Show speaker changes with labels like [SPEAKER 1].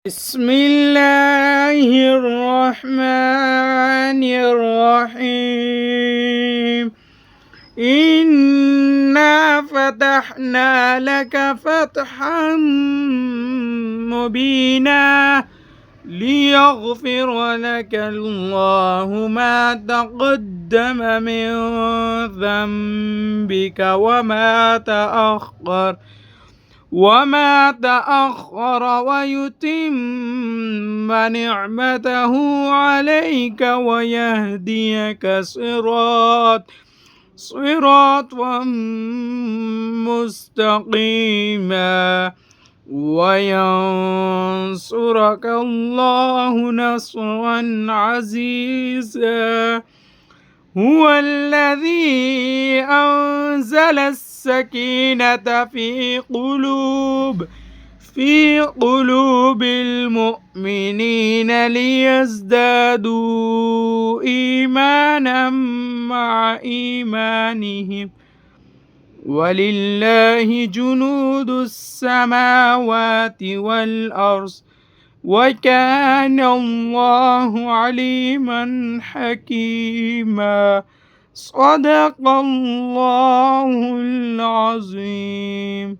[SPEAKER 1] بسم الله الرحمن الرحيم. إنا فتحنا لك فتحا مبينا ليغفر لك الله ما تقدم من ذنبك وما تأخر ويتم نعمته عليك ويهديك صراطا مستقيما وينصرك الله نصرا عزيزا. هو الذي أنزل السكينة في قلوب المؤمنين ليزدادوا إيمانا مع إيمانهم ولله جنود السماوات والأرض وكان الله عليما حكيما. صدق الله العظيم.